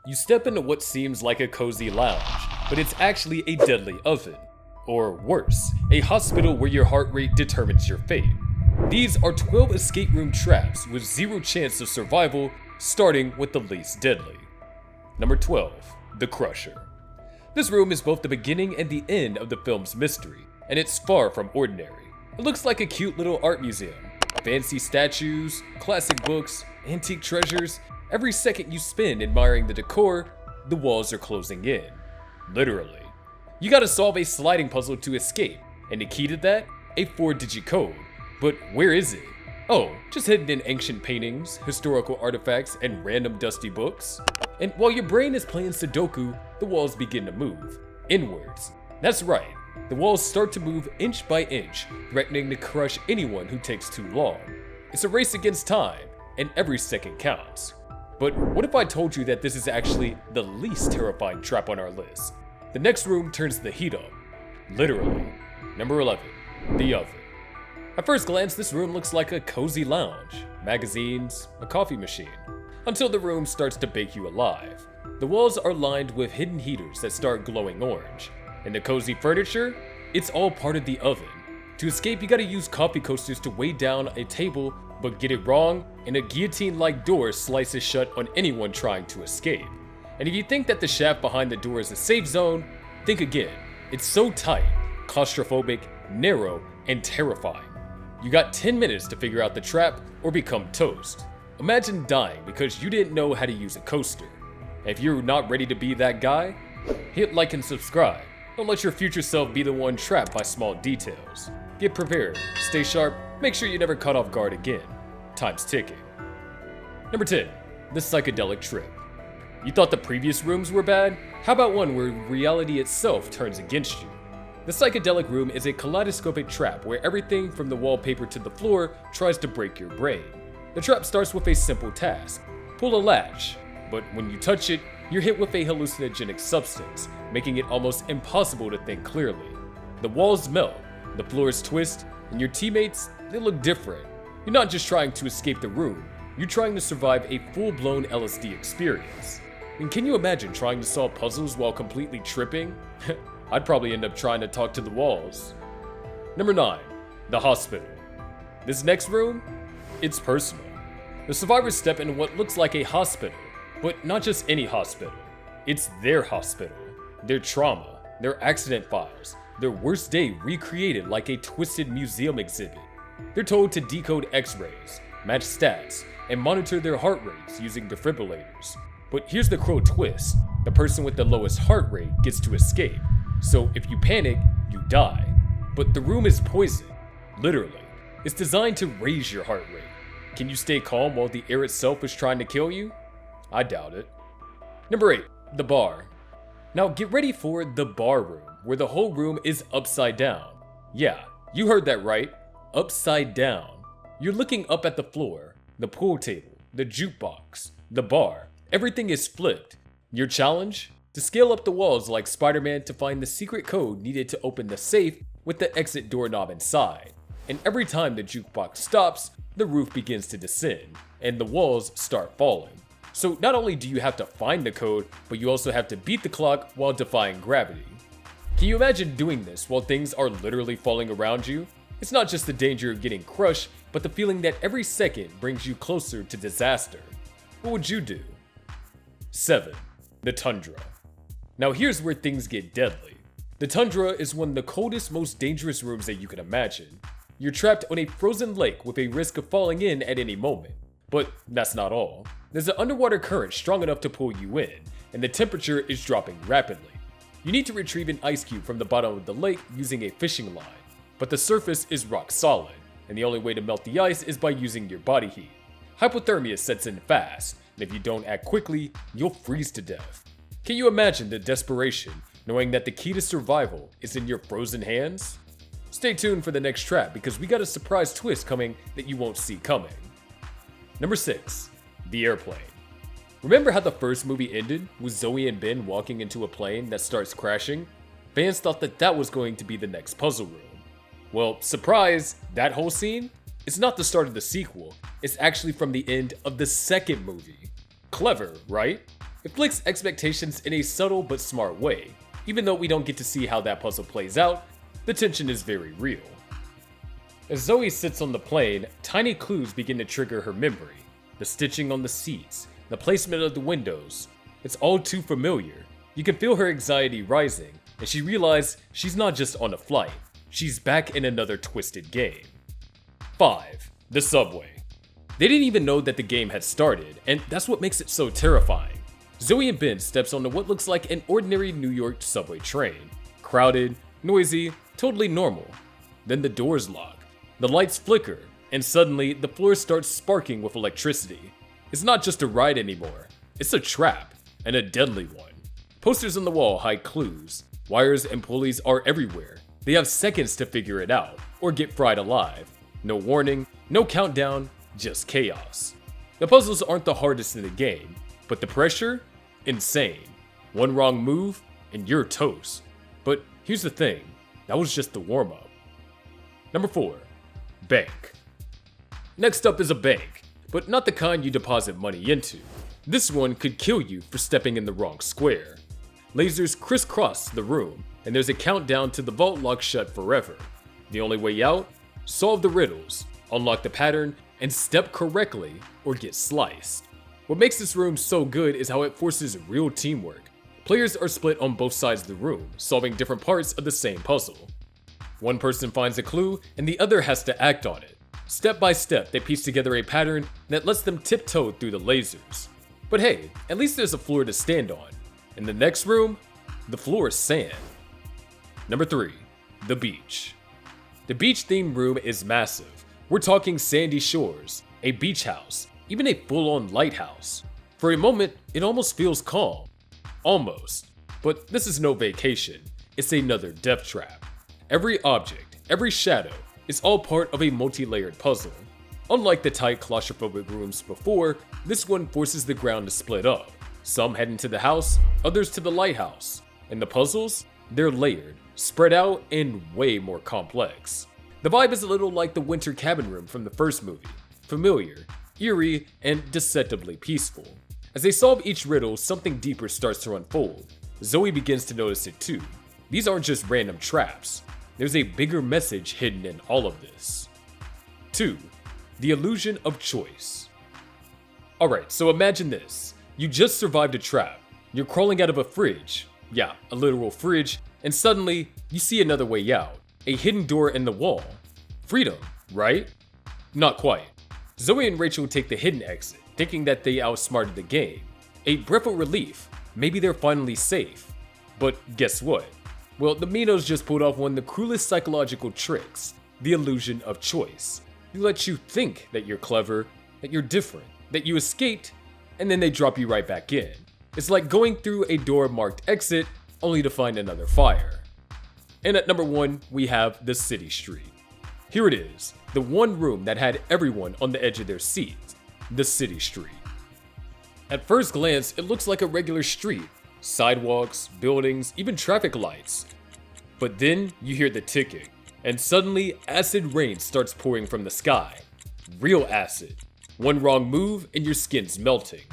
You step into what seems like a cozy lounge, but it's actually a deadly oven. Or worse, a hospital where your heart rate determines your fate. These are 12 escape room traps with zero chance of survival, starting with the least deadly. Number 12. The Crusher. This room is both the beginning and the end of the film's mystery, and it's far from ordinary. It looks like a cute little art museum. Fancy statues, classic books, antique treasures. Every second you spend admiring the decor, the walls are closing in. Literally. You gotta solve a sliding puzzle to escape, and the key to that? A 4-digit code. But where is it? Oh, just hidden in ancient paintings, historical artifacts, and random dusty books. And while your brain is playing Sudoku, the walls begin to move. Inwards. That's right, the walls start to move inch by inch, threatening to crush anyone who takes too long. It's a race against time, and every second counts. But what if I told you that this is actually the least terrifying trap on our list? The next room turns the heat up. Literally. Number 11. The Oven. At first glance, this room looks like a cozy lounge, magazines, a coffee machine, until the room starts to bake you alive. The walls are lined with hidden heaters that start glowing orange, and the cozy furniture, it's all part of the oven. To escape, you gotta use coffee coasters to weigh down a table, but get it wrong, and a guillotine-like door slices shut on anyone trying to escape. And if you think that the shaft behind the door is a safe zone, think again. It's so tight, claustrophobic, narrow, and terrifying. You got 10 minutes to figure out the trap or become toast. Imagine dying because you didn't know how to use a coaster. If you're not ready to be that guy, hit like and subscribe. Don't let your future self be the one trapped by small details. Get prepared, stay sharp, make sure you never caught off guard again. Time's ticking. Number 10. The Psychedelic Trip. You thought the previous rooms were bad? How about one where reality itself turns against you? The Psychedelic Room is a kaleidoscopic trap where everything from the wallpaper to the floor tries to break your brain. The trap starts with a simple task: pull a latch, but when you touch it, you're hit with a hallucinogenic substance, making it almost impossible to think clearly. The walls melt, the floors twist, and your teammates, they look different. You're not just trying to escape the room, you're trying to survive a full-blown LSD experience. And can you imagine trying to solve puzzles while completely tripping? I'd probably end up trying to talk to the walls. Number 9. The Hospital. This next room? It's personal. The survivors step into what looks like a hospital, but not just any hospital. It's their hospital. Their trauma, their accident files, their worst day recreated like a twisted museum exhibit. They're told to decode x-rays, match stats, and monitor their heart rates using defibrillators. But here's the cruel twist. The person with the lowest heart rate gets to escape. So if you panic, you die. But the room is poisoned. Literally. It's designed to raise your heart rate. Can you stay calm while the air itself is trying to kill you? I doubt it. Number 8. The Bar. Now get ready for the bar room, where the whole room is upside down. Yeah, you heard that right. Upside down. You're looking up at the floor, the pool table, the jukebox, the bar. Everything is flipped. Your challenge? To scale up the walls like Spider-Man to find the secret code needed to open the safe with the exit doorknob inside. And every time the jukebox stops, the roof begins to descend, and the walls start falling. So not only do you have to find the code, but you also have to beat the clock while defying gravity. Can you imagine doing this while things are literally falling around you? It's not just the danger of getting crushed, but the feeling that every second brings you closer to disaster. What would you do? 7. The Tundra. Now here's where things get deadly. The Tundra is one of the coldest, most dangerous rooms that you can imagine. You're trapped on a frozen lake with a risk of falling in at any moment. But that's not all. There's an underwater current strong enough to pull you in, and the temperature is dropping rapidly. You need to retrieve an ice cube from the bottom of the lake using a fishing line. But the surface is rock solid, and the only way to melt the ice is by using your body heat. Hypothermia sets in fast, and if you don't act quickly, you'll freeze to death. Can you imagine the desperation, knowing that the key to survival is in your frozen hands? Stay tuned for the next trap because we got a surprise twist coming that you won't see coming. Number 6. The Airplane. Remember how the first movie ended with Zoe and Ben walking into a plane that starts crashing? Fans thought that that was going to be the next puzzle room. Well, surprise, that whole scene? It's not the start of the sequel, it's actually from the end of the second movie. Clever, right? It flicks expectations in a subtle but smart way. Even though we don't get to see how that puzzle plays out, the tension is very real. As Zoe sits on the plane, tiny clues begin to trigger her memory. The stitching on the seats, the placement of the windows. It's all too familiar. You can feel her anxiety rising, and she realizes she's not just on a flight, she's back in another twisted game. 5. The subway. They didn't even know that the game had started, and that's what makes it so terrifying. Zoe and Ben steps onto what looks like an ordinary New York subway train. Crowded, noisy, totally normal. Then the doors lock, the lights flicker, and suddenly the floor starts sparking with electricity. It's not just a ride anymore, it's a trap, and a deadly one. Posters on the wall hide clues. Wires and pulleys are everywhere. They have seconds to figure it out, or get fried alive. No warning, no countdown, just chaos. The puzzles aren't the hardest in the game, but the pressure? Insane. One wrong move, and you're toast. But here's the thing, that was just the warm-up. Number 4. Bank. Next up is a bank, but not the kind you deposit money into. This one could kill you for stepping in the wrong square. Lasers crisscross the room, and there's a countdown to the vault lock shut forever. The only way out? Solve the riddles, unlock the pattern, and step correctly or get sliced. What makes this room so good is how it forces real teamwork. Players are split on both sides of the room, solving different parts of the same puzzle. One person finds a clue, and the other has to act on it. Step by step, they piece together a pattern that lets them tiptoe through the lasers. But hey, at least there's a floor to stand on. In the next room, the floor is sand. Number 3. The beach. The beach-themed room is massive. We're talking sandy shores, a beach house, even a full-on lighthouse. For a moment, it almost feels calm. Almost. But this is no vacation. It's another death trap. Every object, every shadow, is all part of a multi-layered puzzle. Unlike the tight claustrophobic rooms before, this one forces the ground to split up. Some head into the house, others to the lighthouse. And the puzzles? They're layered, spread out, and way more complex. The vibe is a little like the winter cabin room from the first movie. Familiar, eerie, and deceptively peaceful. As they solve each riddle, something deeper starts to unfold. Zoe begins to notice it too. These aren't just random traps. There's a bigger message hidden in all of this. 2. The illusion of choice. Alright, so imagine this. You just survived a trap. You're crawling out of a fridge. Yeah, a literal fridge. And suddenly, you see another way out. A hidden door in the wall. Freedom, right? Not quite. Zoe and Rachel take the hidden exit, thinking that they outsmarted the game. A breath of relief. Maybe they're finally safe. But guess what? Well, the Minos just pulled off one of the cruelest psychological tricks. The illusion of choice. They let you think that you're clever, that you're different, that you escaped, and then they drop you right back in. It's like going through a door marked exit, only to find another fire. And at number 1, we have the city street. Here it is, the one room that had everyone on the edge of their seats, the city street. At first glance, it looks like a regular street. Sidewalks, buildings, even traffic lights. But then you hear the ticking, and suddenly acid rain starts pouring from the sky. Real acid. One wrong move and your skin's melting.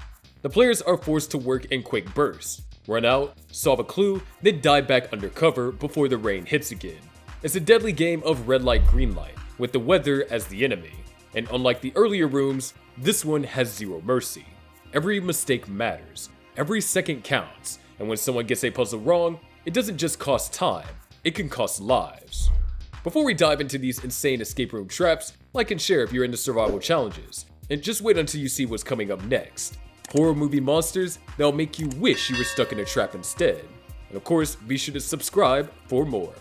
The players are forced to work in quick bursts. Run out, solve a clue, then dive back under cover before the rain hits again. It's a deadly game of red light, green light, with the weather as the enemy. And unlike the earlier rooms, this one has zero mercy. Every mistake matters. Every second counts, and when someone gets a puzzle wrong, it doesn't just cost time, it can cost lives. Before we dive into these insane escape room traps, like and share if you're into survival challenges, and just wait until you see what's coming up next. Horror movie monsters that'll make you wish you were stuck in a trap instead. And of course, be sure to subscribe for more.